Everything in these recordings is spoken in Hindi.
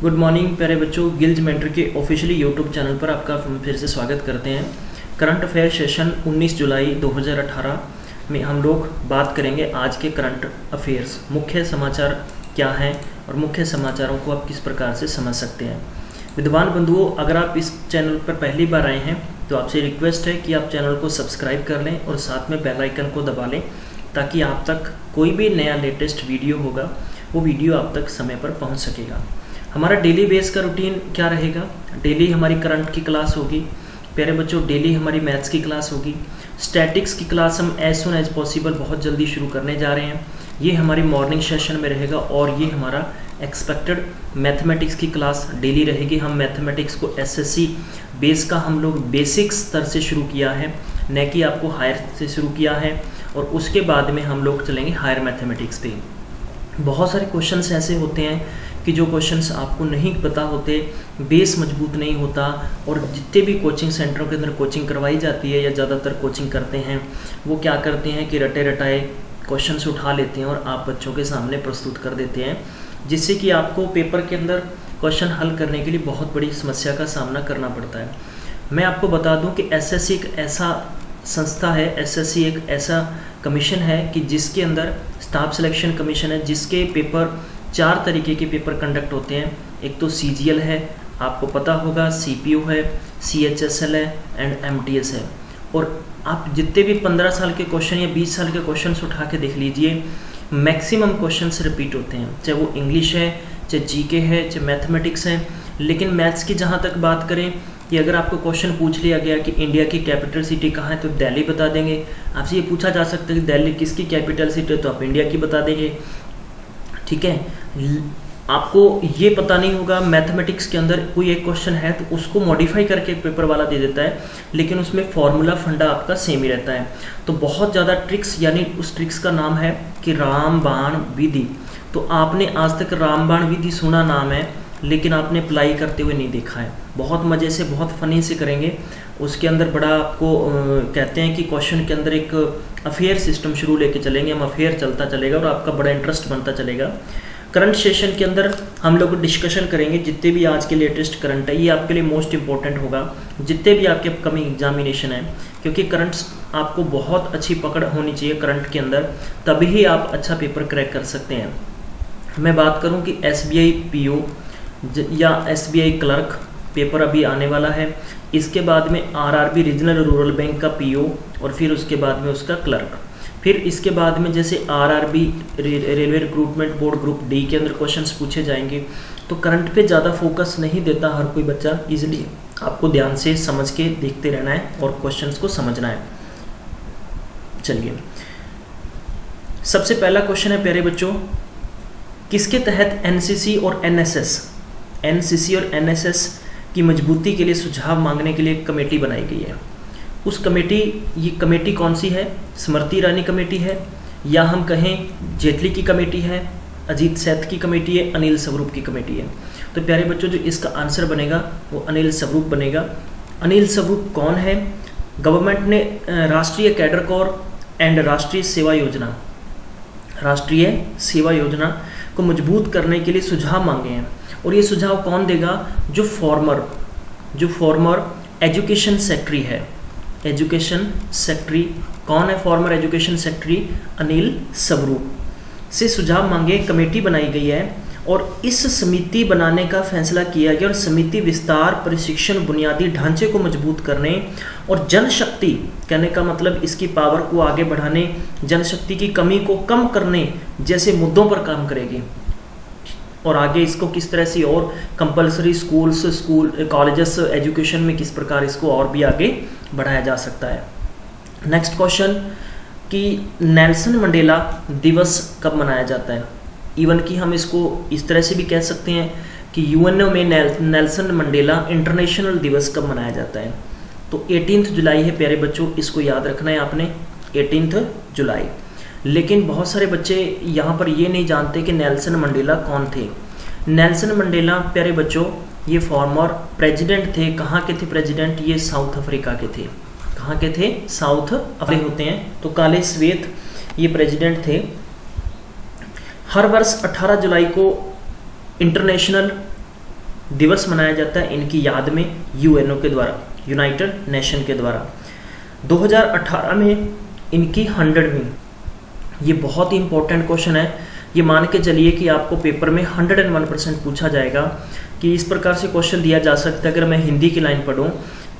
गुड मॉर्निंग प्यारे बच्चों, गिल्ज मेंटर के ऑफिशियली यूट्यूब चैनल पर आपका फिर से स्वागत करते हैं। करंट अफेयर सेशन 19 जुलाई 2018 में हम लोग बात करेंगे आज के करंट अफेयर्स, मुख्य समाचार क्या हैं और मुख्य समाचारों को आप किस प्रकार से समझ सकते हैं। विद्वान बंधुओं, अगर आप इस चैनल पर पहली बार आए हैं तो आपसे रिक्वेस्ट है कि आप चैनल को सब्सक्राइब कर लें और साथ में बेल आइकन को दबा लें ताकि आप तक कोई भी नया लेटेस्ट वीडियो होगा वो वीडियो आप तक समय पर पहुंच सकेगा। हमारा डेली बेस का रूटीन क्या रहेगा? डेली हमारी करंट की क्लास होगी प्यारे बच्चों, डेली हमारी मैथ्स की क्लास होगी। स्टैटिक्स की क्लास हम एज सुन एज पॉसिबल बहुत जल्दी शुरू करने जा रहे हैं। ये हमारी मॉर्निंग सेशन में रहेगा और ये हमारा एक्सपेक्टेड मैथमेटिक्स की क्लास डेली रहेगी। हम मैथमेटिक्स को एसएससी बेस का हम लोग बेसिक स्तर से शुरू किया है, न कि आपको हायर से शुरू किया है, और उसके बाद में हम लोग चलेंगे हायर मैथमेटिक्स पे। बहुत सारे क्वेश्चंस ऐसे होते हैं कि जो क्वेश्चंस आपको नहीं पता होते, बेस मजबूत नहीं होता, और जितने भी कोचिंग सेंटरों के अंदर कोचिंग करवाई जाती है या ज़्यादातर कोचिंग करते हैं वो क्या करते हैं कि रटे रटाए क्वेश्चंस उठा लेते हैं और आप बच्चों के सामने प्रस्तुत कर देते हैं, जिससे कि आपको पेपर के अंदर क्वेश्चन हल करने के लिए बहुत बड़ी समस्या का सामना करना पड़ता है। मैं आपको बता दूं कि एसएससी एक ऐसा संस्था है, एसएससी एक ऐसा कमीशन है कि जिसके अंदर स्टाफ सिलेक्शन कमीशन है, जिसके पेपर 4 तरीके के पेपर कंडक्ट होते हैं। एक तो सीजीएल है, आपको पता होगा, सीपीयू है, सीएचएसएल है एंड एमटीएस है। और आप जितने भी 15 साल के क्वेश्चन या 20 साल के क्वेश्चंस उठा के देख लीजिए, मैक्सिमम क्वेश्चंस रिपीट होते हैं, चाहे वो इंग्लिश है, चाहे जीके है, चाहे मैथमेटिक्स है। लेकिन मैथ्स की जहाँ तक बात करें कि अगर आपको क्वेश्चन पूछ लिया गया कि इंडिया की कैपिटल सिटी कहाँ है तो दिल्ली बता देंगे। आपसे ये पूछा जा सकता है कि दिल्ली किसकी कैपिटल सिटी है तो आप इंडिया की बता देंगे, ठीक है। आपको ये पता नहीं होगा मैथमेटिक्स के अंदर कोई एक क्वेश्चन है तो उसको मॉडिफाई करके पेपर वाला दे देता है, लेकिन उसमें फॉर्मूला फंडा आपका सेम ही रहता है। तो बहुत ज़्यादा ट्रिक्स, यानी उस ट्रिक्स का नाम है कि रामबाण विधि। तो आपने आज तक रामबाण विधि सुना नाम है, लेकिन आपने अप्लाई करते हुए नहीं देखा है। बहुत मज़े से, बहुत फनी से करेंगे। उसके अंदर बड़ा आपको कहते हैं कि क्वेश्चन के अंदर एक अफेयर सिस्टम शुरू लेके चलेंगे हम, अफेयर चलता चलेगा और आपका बड़ा इंटरेस्ट बनता चलेगा। करंट सेशन के अंदर हम लोग डिस्कशन करेंगे जितने भी आज के लेटेस्ट करंट है, ये आपके लिए मोस्ट इंपॉर्टेंट होगा जितने भी आपके अपकमिंग एग्जामिनेशन है, क्योंकि करंट्स आपको बहुत अच्छी पकड़ होनी चाहिए करंट के अंदर, तभी ही आप अच्छा पेपर क्रैक कर सकते हैं। मैं बात करूं कि एसबीआई पीओ या एसबीआई क्लर्क पेपर अभी आने वाला है, इसके बाद में आरआरबी रीजनल रूरल बैंक का पीओ, और फिर उसके बाद में उसका क्लर्क। फिर इसके बाद में जैसे RRB railway recruitment board group D के अंदर क्वेश्चंस पूछे जाएंगे। तो करंट पे ज़्यादा फोकस नहीं देता हर कोई बच्चा, इजीली आपको ध्यान से समझ के देखते रहना है और क्वेश्चंस को समझना है। चलिए, सबसे पहला क्वेश्चन है प्यारे बच्चों, किसके तहत एनसीसी और एनएसएस की मजबूती के लिए सुझाव मांगने के लिए एक कमेटी बनाई गई है। उस कमेटी, ये कमेटी कौन सी है? स्मृति ईरानी कमेटी है, या हम कहें जेटली की कमेटी है, अजीत सैथ की कमेटी है, अनिल स्वरूप की कमेटी है। तो प्यारे बच्चों, जो इसका आंसर बनेगा वो अनिल स्वरूप बनेगा। अनिल स्वरूप कौन है? गवर्नमेंट ने राष्ट्रीय कैडर कोर एंड राष्ट्रीय सेवा योजना को मजबूत करने के लिए सुझाव मांगे हैं। और ये सुझाव कौन देगा? जो फॉर्मर एजुकेशन सेक्रेटरी है। एजुकेशन सेक्रेटरी कौन है? Farmer education secretary Anil Swarup से सुझाव मांगे, कमेटी बनाई गई है और इस समिति बनाने का फैसला किया गया। और समिति विस्तार, प्रशिक्षण, बुनियादी ढांचे को मजबूत करने और जनशक्ति, कहने का मतलब इसकी पावर को आगे बढ़ाने, जनशक्ति की कमी को कम करने जैसे मुद्दों पर काम करेगी। और आगे इसको किस तरह से और कंपलसरी कॉलेजेस एजुकेशन में किस प्रकार इसको और भी आगे बढ़ाया जा सकता है। नेक्स्ट क्वेश्चन कि नेल्सन मंडेला दिवस कब मनाया जाता है? इवन कि हम इसको इस तरह से भी कह सकते हैं कि यूएनओ में नेल्सन मंडेला इंटरनेशनल दिवस कब मनाया जाता है? तो 18 जुलाई है प्यारे बच्चों, इसको याद रखना है आपने, 18 जुलाई। लेकिन बहुत सारे बच्चे यहाँ पर ये नहीं जानते कि नेल्सन मंडेला कौन थे। नेल्सन मंडेला प्यारे बच्चों ये फॉर्मर प्रेसिडेंट थे। कहाँ के थे प्रेसिडेंट? ये साउथ अफ्रीका के थे। कहाँ के थे? साउथ अफ्रीका होते हैं, तो काले श्वेत ये प्रेसिडेंट थे। हर वर्ष 18 जुलाई को इंटरनेशनल दिवस मनाया जाता है इनकी याद में यूएनओ के द्वारा, यूनाइटेड नेशन के द्वारा। 2018 में इनकी 100वीं, ये बहुत ही इंपॉर्टेंट क्वेश्चन है, ये मान के चलिए कि आपको पेपर में 101% पूछा जाएगा कि इस प्रकार से क्वेश्चन दिया जा सकता है। अगर मैं हिंदी की लाइन पढ़ूँ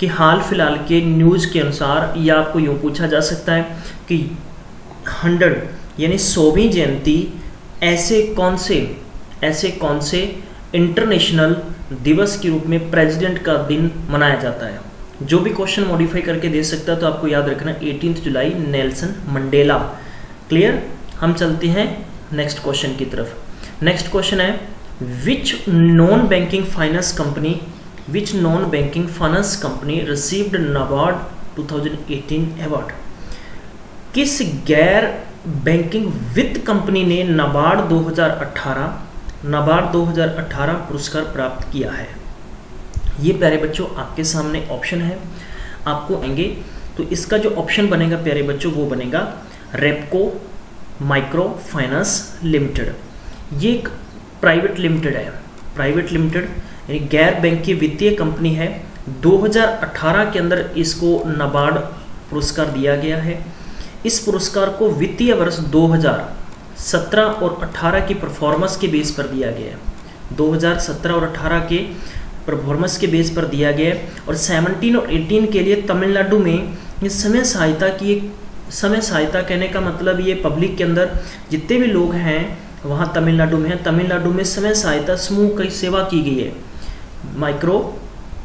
कि हाल फिलहाल के न्यूज़ के अनुसार, या आपको यूँ पूछा जा सकता है कि 100 यानी 100वीं जयंती ऐसे कौन से इंटरनेशनल दिवस के रूप में प्रेसिडेंट का दिन मनाया जाता है। जो भी क्वेश्चन मॉडिफाई करके दे सकता है, तो आपको याद रखना 18 जुलाई नेल्सन मंडेला। क्लियर। हम चलते हैं नेक्स्ट क्वेश्चन की तरफ। नेक्स्ट क्वेश्चन है which non banking finance company received NABARD 2018 award. किस गैर बैंकिंग वित्त कंपनी ने नाबार्ड 2018 पुरस्कार प्राप्त किया है। ये प्यारे बच्चों आपके सामने ऑप्शन है, आपको आएंगे तो इसका जो ऑप्शन बनेगा प्यारे बच्चों वो बनेगा रेपको माइक्रो फाइनेंस लिमिटेड। ये एक प्राइवेट लिमिटेड है, प्राइवेट लिमिटेड यानी गैर बैंकिंग वित्तीय कंपनी है। 2018 के अंदर इसको नाबार्ड पुरस्कार दिया गया है। इस पुरस्कार को वित्तीय वर्ष 2017 और 18 की परफॉर्मेंस के बेस पर दिया गया है। 2017 और 18 के परफॉर्मेंस के बेस पर दिया गया है। और 17 और 18 के लिए तमिलनाडु में ये समय सहायता कहने का मतलब ये पब्लिक के अंदर जितने भी लोग हैं वहाँ तमिलनाडु में है, तमिलनाडु में समय सहायता समूह की सेवा की गई है। Micro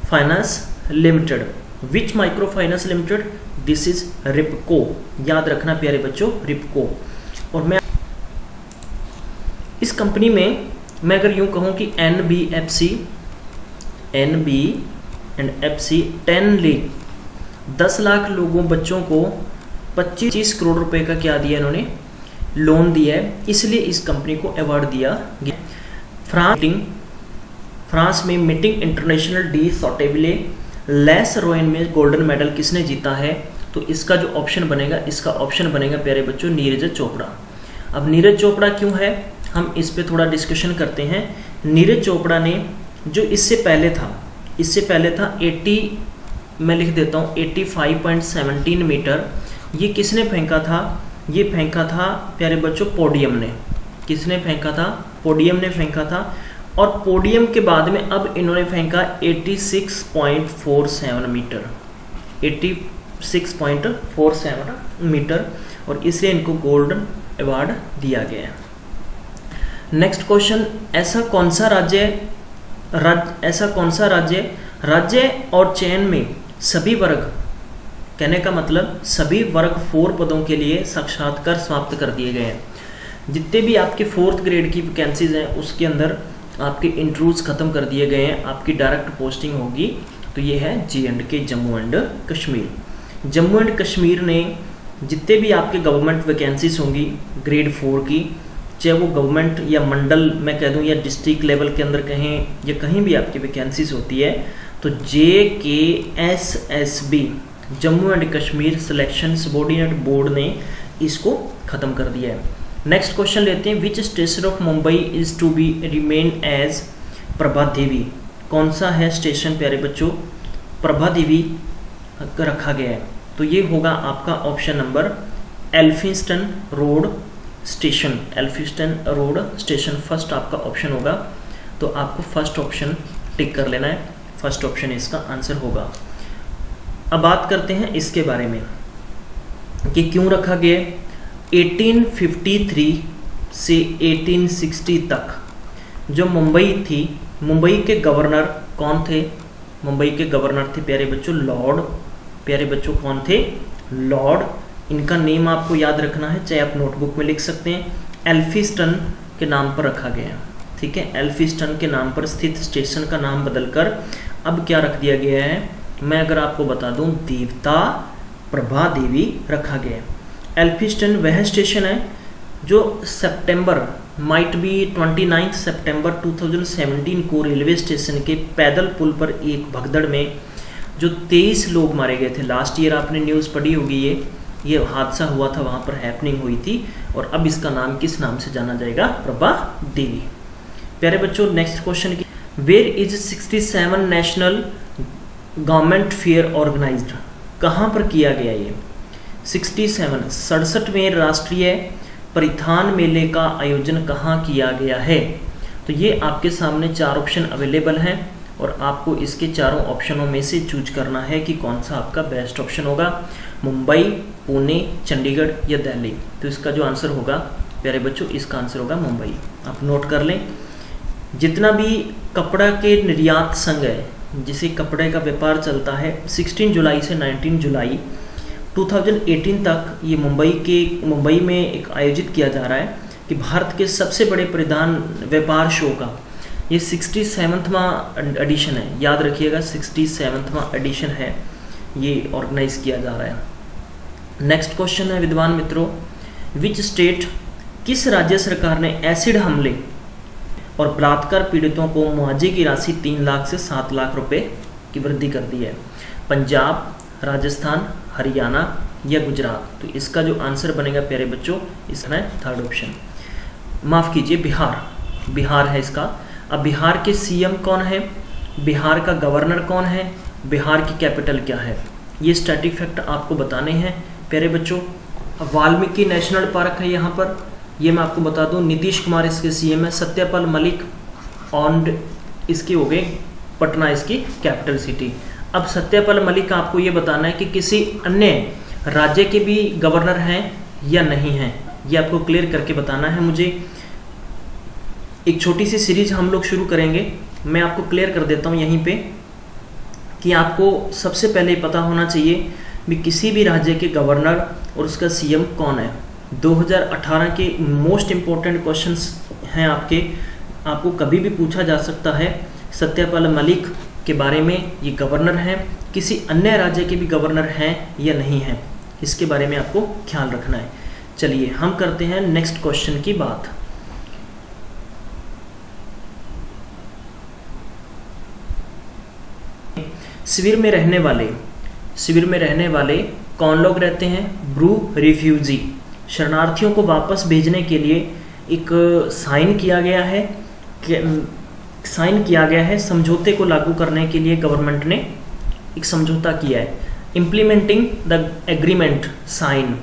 finance limited, which micro finance limited, this is Repco. याद रखना प्यारे बच्चों रिपको। और मैं इस कंपनी में मैं अगर यूं कहूं कि NBFC 10 लाख लोगों बच्चों को 25 करोड़ रुपए का क्या दिया इन्होंने, लोन दिया है, इसलिए इस कंपनी को अवार्ड दिया गया। फ्रांस में meeting international de Sotteville les Rouen में गोल्डन मेडल किसने जीता है, तो इसका जो ऑप्शन बनेगा, इसका ऑप्शन बनेगा प्यारे बच्चों नीरज चोपड़ा। अब नीरज चोपड़ा क्यों है, हम इस पे थोड़ा डिस्कशन करते हैं। नीरज चोपड़ा ने जो इससे पहले था 80, मैं लिख देता हूँ 85.17 मीटर, ये किसने फेंका था, ये फेंका था प्यारे बच्चों पोडियम ने। किसने फेंका था, पोडियम ने फेंका था। और पोडियम के बाद में अब इन्होंने फेंका 86.47 मीटर, 86.47 मीटर, और इसलिए इनको गोल्डन अवार्ड दिया गया है। नेक्स्ट क्वेश्चन, ऐसा कौन सा राज्य और चयन में सभी वर्ग, कहने का मतलब सभी वर्ग 4 पदों के लिए साक्षात्कार समाप्त कर दिए गए हैं। जितने भी आपके 4th ग्रेड की वैकेंसीज हैं उसके अंदर आपके इंटरव्यूज खत्म कर दिए गए हैं, आपकी डायरेक्ट पोस्टिंग होगी। तो ये है J&K, Jammu and Kashmir. Jammu and Kashmir ने जितने भी आपके गवर्नमेंट वैकेंसीज होंगी ग्रेड 4 की, चाहे वो गवर्नमेंट या मंडल मैं कह दूं या डिस्ट्रिक्ट लेवल के अंदर कहें या कहीं भी आपकी वैकेंसीज होती है, तो JKSSB Jammu and Kashmir selection subordinate board ने इसको ख़त्म कर दिया है। नेक्स्ट क्वेश्चन लेते हैं, which station of Mumbai is to be renamed as Prabha Devi. कौन सा है स्टेशन प्यारे बच्चों, प्रभा देवी रखा गया है। तो ये होगा आपका option number Elphinstone road station. Elphinstone road station first आपका ऑप्शन होगा, तो आपको फर्स्ट ऑप्शन टिक कर लेना है, फर्स्ट ऑप्शन इसका आंसर होगा। अब बात करते हैं इसके बारे में कि क्यों रखा गया। 1853 से 1860 तक जो मुंबई थी, मुंबई के गवर्नर कौन थे, मुंबई के गवर्नर थे प्यारे बच्चों लॉर्ड। प्यारे बच्चों कौन थे, लॉर्ड। इनका नेम आपको याद रखना है, चाहे आप नोटबुक में लिख सकते हैं। एल्फिंस्टन के नाम पर रखा गया, ठीक है। एल्फिंस्टन के नाम पर स्थित स्टेशन का नाम बदलकर अब क्या रख दिया गया है, मैं अगर आपको बता दूं देवता प्रभा देवी रखा गया है। एल्फिंस्टन वह स्टेशन है जो सितंबर माइट बी 29 सितंबर 2017 को रेलवे स्टेशन के पैदल पुल पर एक भगदड़ में जो 23 लोग मारे गए थे। लास्ट ईयर आपने न्यूज़ पढ़ी होगी, ये हादसा हुआ था, वहाँ पर हैपनिंग हुई थी। और अब इसका नाम किस नाम से जाना जाएगा, प्रभा देवी। प्यारे बच्चों नेक्स्ट क्वेश्चन की where is 67 national government fair organized, कहाँ पर किया गया ये 67वें राष्ट्रीय परिधान मेले का आयोजन कहाँ किया गया है। तो ये आपके सामने 4 ऑप्शन अवेलेबल हैं और आपको इसके चारों ऑप्शनों में से चूज करना है कि कौन सा आपका बेस्ट ऑप्शन होगा, मुंबई, पुणे, चंडीगढ़ या दिल्ली। तो इसका जो आंसर होगा प्यारे बच्चों, इसका आंसर होगा मुंबई। आप नोट कर लें, जितना भी कपड़ा के निर्यात संघ है, जिसे कपड़े का व्यापार चलता है, 16 जुलाई से 19 जुलाई 2018 तक ये मुंबई में एक आयोजित किया जा रहा है कि भारत के सबसे बड़े परिधान व्यापार शो का ये 67वां एडिशन है। याद रखिएगा 67वां एडिशन है, ये ऑर्गेनाइज किया जा रहा है। नेक्स्ट क्वेश्चन है विद्वान मित्रों, विच स्टेट, किस राज्य सरकार ने एसिड हमले और बलात्कार पीड़ितों को मुआवजे की राशि 3 लाख से 7 लाख रुपए की वृद्धि कर दी है। पंजाब, राजस्थान, हरियाणा या गुजरात। तो इसका जो आंसर बनेगा प्यारे बच्चों, इसमें 3rd ऑप्शन, माफ़ कीजिए बिहार है इसका। अब बिहार के सीएम कौन है, बिहार का गवर्नर कौन है, बिहार की कैपिटल क्या है, ये स्टैटिक फैक्ट आपको बताने हैं प्यारे बच्चों। वाल्मीकि नेशनल पार्क है यहाँ पर, ये मैं आपको बता दूं, नीतीश कुमार इसके सीएम है, सत्यपाल मलिक ऑन इसके हो गए पटना इसकी कैपिटल सिटी। अब सत्यपाल मलिक का आपको ये बताना है कि किसी अन्य राज्य के भी गवर्नर हैं या नहीं हैं, ये आपको क्लियर करके बताना है मुझे। एक छोटी सी सीरीज हम लोग शुरू करेंगे, मैं आपको क्लियर कर देता हूँ यहीं पे कि आपको सबसे पहले पता होना चाहिए भी किसी भी राज्य के गवर्नर और उसका सीएम कौन है। 2018 के मोस्ट इम्पोर्टेंट क्वेश्चंस हैं आपको कभी भी पूछा जा सकता है सत्यपाल मलिक के बारे में, ये गवर्नर हैं, किसी अन्य राज्य के भी गवर्नर हैं या नहीं हैं, इसके बारे में आपको ख्याल रखना है। चलिए हम करते हैं नेक्स्ट क्वेश्चन की बात। शिविर में रहने वाले कौन लोग रहते हैं, ब्रू रिफ्यूजी, शरणार्थियों को वापस भेजने के लिए एक साइन किया गया है समझौते को लागू करने के लिए गवर्नमेंट ने एक समझौता किया है, इम्प्लीमेंटिंग द एग्रीमेंट साइन।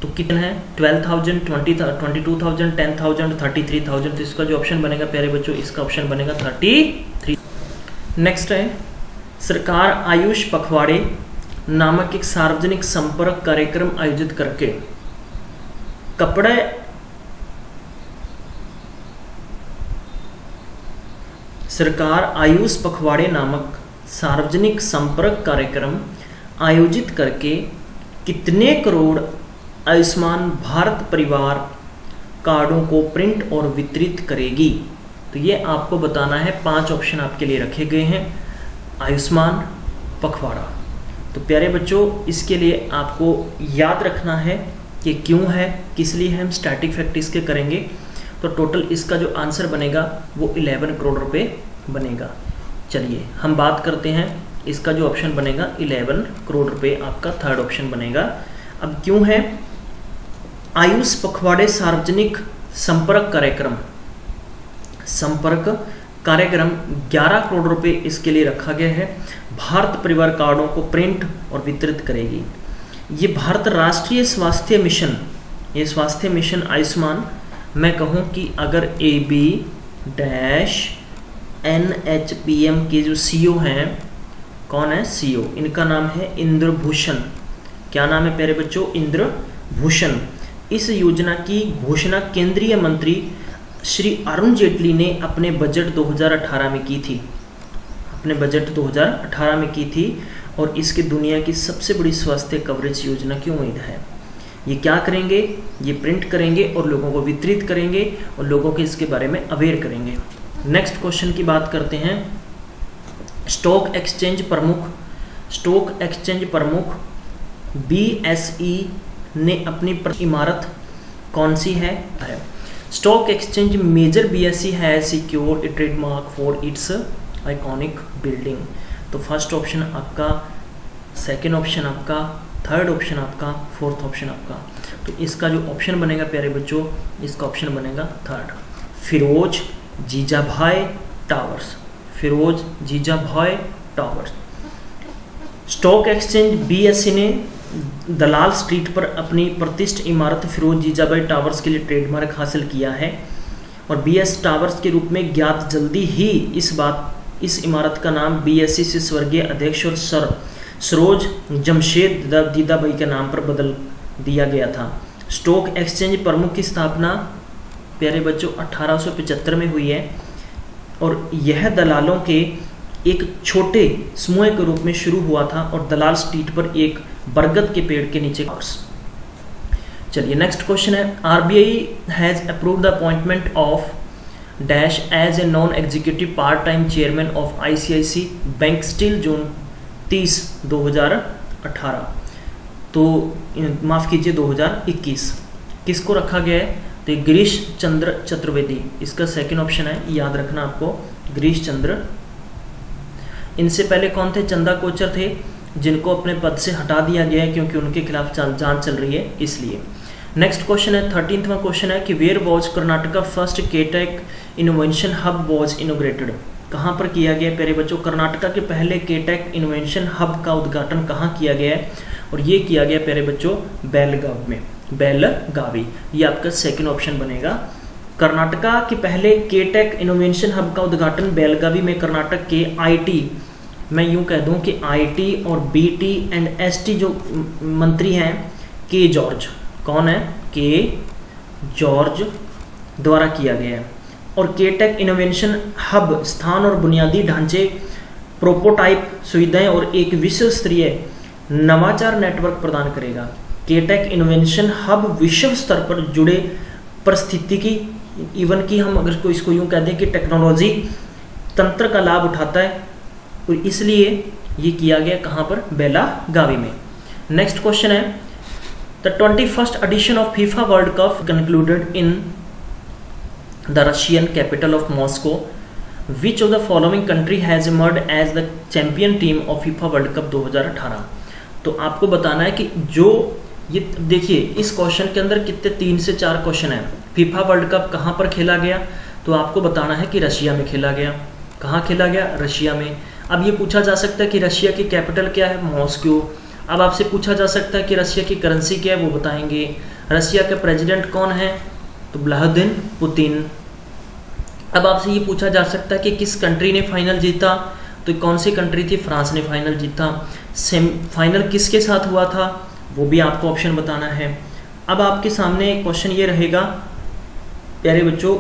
तो कितना है, 12,000, 20,000, 22,000, 10,000, 33,000। तो इसका जो ऑप्शन बनेगा प्यारे बच्चों, इसका ऑप्शन बनेगा 33। नेक्स्ट है, सरकार आयुष पखवाड़े नामक एक सार्वजनिक संपर्क कार्यक्रम आयोजित करके कपड़े सरकार आयुष पखवाड़े नामक सार्वजनिक संपर्क कार्यक्रम आयोजित करके कितने करोड़ आयुष्मान भारत परिवार कार्डों को प्रिंट और वितरित करेगी। तो ये आपको बताना है, 5 ऑप्शन आपके लिए रखे गए हैं। आयुष्मान पखवाड़ा, तो प्यारे बच्चों इसके लिए आपको याद रखना है कि क्यों है, किस लिए हम स्टैटिक फैक्ट इसके करेंगे। तो टोटल इसका जो आंसर बनेगा वो 11 करोड़ रुपए बनेगा। चलिए हम बात करते हैं, इसका जो ऑप्शन बनेगा 11 करोड़ रुपए आपका 3rd ऑप्शन बनेगा। अब क्यों है, आयुष पखवाड़े सार्वजनिक संपर्क कार्यक्रम 11 करोड़ रुपए इसके लिए रखा गया है। भारत परिवार कार्डों को प्रिंट और वितरित करेगी। ये भारत राष्ट्रीय स्वास्थ्य मिशन, ये स्वास्थ्य मिशन आयुष्मान, मैं कहूँ कि अगर AB-NHPM के जो CEO हैं, कौन है CEO, इनका नाम है इंद्रभूषण। क्या नाम है प्यारे बच्चों, इंद्रभूषण। इस योजना की घोषणा केंद्रीय मंत्री श्री अरुण जेटली ने अपने बजट 2018 में की थी, और इसके दुनिया की सबसे बड़ी स्वास्थ्य कवरेज योजना की उम्मीद है। ये क्या करेंगे, ये प्रिंट करेंगे और लोगों को वितरित करेंगे और लोगों को इसके बारे में अवेयर करेंगे। नेक्स्ट क्वेश्चन की बात करते हैं। स्टॉक एक्सचेंज प्रमुख BSE ने अपनी इमारत कौन सी है। Stock exchange major BSE has secured a trademark for its iconic building. तो फर्स्ट ऑप्शन आपका, सेकंड ऑप्शन आपका, थर्ड ऑप्शन आपका, फोर्थ ऑप्शन आपका। तो इसका जो ऑप्शन बनेगा प्यारे बच्चों, इसका ऑप्शन बनेगा 3rd, Phiroze Jeejeebhoy towers. Phiroze Jeejeebhoy towers. Stock exchange BSE ने दलाल स्ट्रीट पर अपनी प्रतिष्ठित इमारत फिरोज जीजाभाई टावर्स के लिए ट्रेडमार्क हासिल किया है और BS टावर्स के रूप में ज्ञात जल्दी ही इस इमारत का नाम BSE से स्वर्गीय अध्यक्ष और सर सरोज जमशेद दीदाबाई के नाम पर बदल दिया गया था। स्टॉक एक्सचेंज प्रमुख की स्थापना प्यारे बच्चों 1875 में हुई है और यह दलालों के एक छोटे समूह के रूप में शुरू हुआ था और दलाल स्ट्रीट पर एक बरगद के पेड़ के नीचे। चलिए नेक्स्ट क्वेश्चन है, RBI has approved the appointment of dash as a non executive part time chairman of ICICI bank still June 30, 2018। तो माफ़ कीजिए 2021। किसको रखा गया है? तो गिरीश चंद्र चतुर्वेदी इसका सेकंड ऑप्शन है, याद रखना आपको, गिरीश चंद्र। इनसे पहले कौन थे? चंदा कोचर थे, जिनको अपने पद से हटा दिया गया है क्योंकि उनके खिलाफ जांच चल रही है इसलिए। नेक्स्ट क्वेश्चन है 13वां क्वेश्चन है कि where was Karnataka first K tech innovation hub was inaugurated. कहाँ पर किया गया प्यारे बच्चों? कर्नाटका के पहले केटेक इनोवेशन हब का उद्घाटन कहाँ किया गया है? और ये किया गया प्यारे बच्चों बेलगावी में, बेलगावी। ये आपका सेकंड ऑप्शन बनेगा। कर्नाटका के पहले केटेक इनोवेशन हब का उद्घाटन बेलगावी में कर्नाटक के IT, मैं यूं कह दूं कि IT और BT एंड ST जो मंत्री हैं के जॉर्ज, कौन है? के जॉर्ज द्वारा किया गया है। और केटेक इनोवेशन हब स्थान और बुनियादी ढांचे, प्रोटोटाइप सुविधाएं और एक विश्व स्तरीय नवाचार नेटवर्क प्रदान करेगा। केटेक इनोवेशन हब विश्व स्तर पर जुड़े पारिस्थितिकी इवन की हम अगर इसको यूं कह दें कि टेक्नोलॉजी तंत्र का लाभ उठाता है और इसलिए ये किया गया कहाँ पर? बेलगावी में। नेक्स्ट क्वेश्चन है the 21st edition of FIFA world cup concluded in the Russian capital of Moscow. Which of the following country has emerged as the champion team of FIFA world cup 2018। तो आपको बताना है कि जो ये देखिए इस क्वेश्चन के अंदर कितने 3 से 4 क्वेश्चन हैं। फीफा वर्ल्ड कप कहाँ पर खेला गया? तो आपको बताना है कि रशिया में खेला गया। कहाँ खेला गया? रशिया में। अब ये पूछा जा सकता है कि रशिया की कैपिटल क्या है? मॉस्को। अब आपसे पूछा जा सकता है कि रशिया की करेंसी क्या है? वो बताएंगे। रशिया के प्रेसिडेंट कौन है? तो व्लादिमीर पुतिन। अब आपसे ये पूछा जा सकता है कि किस कंट्री ने फाइनल जीता? तो कौन सी कंट्री थी? फ्रांस ने फाइनल जीता। फाइनल किसके साथ हुआ था? वो भी आपको ऑप्शन बताना है। अब आपके सामने एक क्वेश्चन ये रहेगा प्यारे बच्चों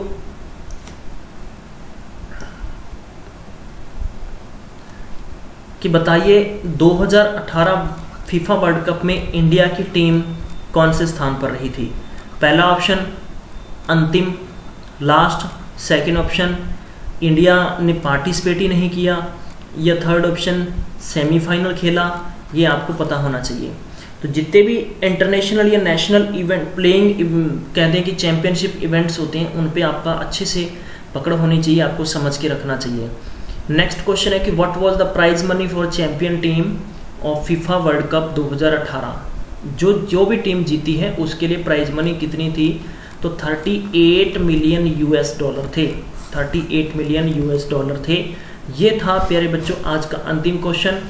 कि बताइए 2018 फीफा वर्ल्ड कप में इंडिया की टीम कौन से स्थान पर रही थी? पहला ऑप्शन अंतिम, लास्ट। सेकंड ऑप्शन इंडिया ने पार्टिसिपेट ही नहीं किया, या थर्ड ऑप्शन सेमीफाइनल खेला। ये आपको पता होना चाहिए। तो जितने भी इंटरनेशनल या नेशनल इवेंट प्लेइंग कहते हैं कि चैंपियनशिप इवेंट्स होते हैं उन पे आपका अच्छे से पकड़ होनी चाहिए, आपको समझ के रखना चाहिए। नेक्स्ट क्वेश्चन है कि what was the prize money for champion team of FIFA world cup 2018। जो भी टीम जीती है उसके लिए प्राइज मनी कितनी थी? तो 38 मिलियन US$ थे। 38 मिलियन US$ थे। ये था प्यारे बच्चों आज का अंतिम क्वेश्चन।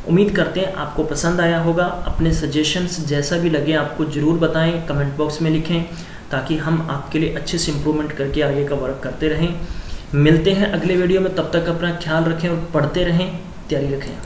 उम्मीद करते हैं आपको पसंद आया होगा। अपने सजेशंस जैसा भी लगे आपको ज़रूर बताएं, कमेंट बॉक्स में लिखें ताकि हम आपके लिए अच्छे से इम्प्रूवमेंट करके आगे का वर्क करते रहें। मिलते हैं अगले वीडियो में, तब तक अपना ख्याल रखें और पढ़ते रहें, तैयारी रखें।